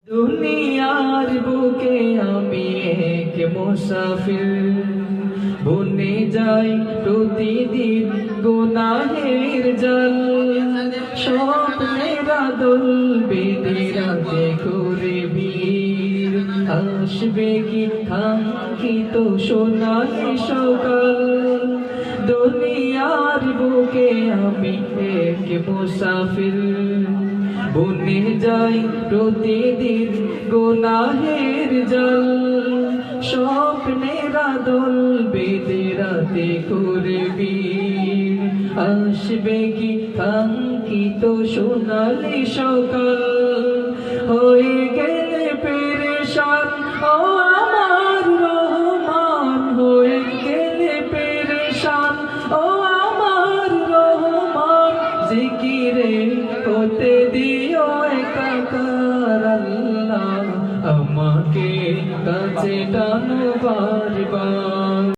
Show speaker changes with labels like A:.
A: দুনিয়ার বুকে আমি এক মুসাফির, বনে যাই প্রতিদিন গুনাহের জল। স্বপ্নের দোল বেঁধে রাতে করে ভিড়, আসবে কি কাঙ্ক্ষিত সোনালি সকাল। দুনিয়ার বুকে আমি এক মুসাফির, বনে যাই প্রতিদিন গুনাহের জল। স্বপ্নের দোল বেঁধে রাতে করে ভিড়, আসবে কি কাঙ্ক্ষিত সোনালি সকাল। হয়ে গেলে পেরেশান ও আমার রহমান, হয়ে গেলে পেরেশান ও আমার রহমান। জিকিরে হতে দিও একাকার আল্লাহ, আমাকে কাছে টানো বারবার।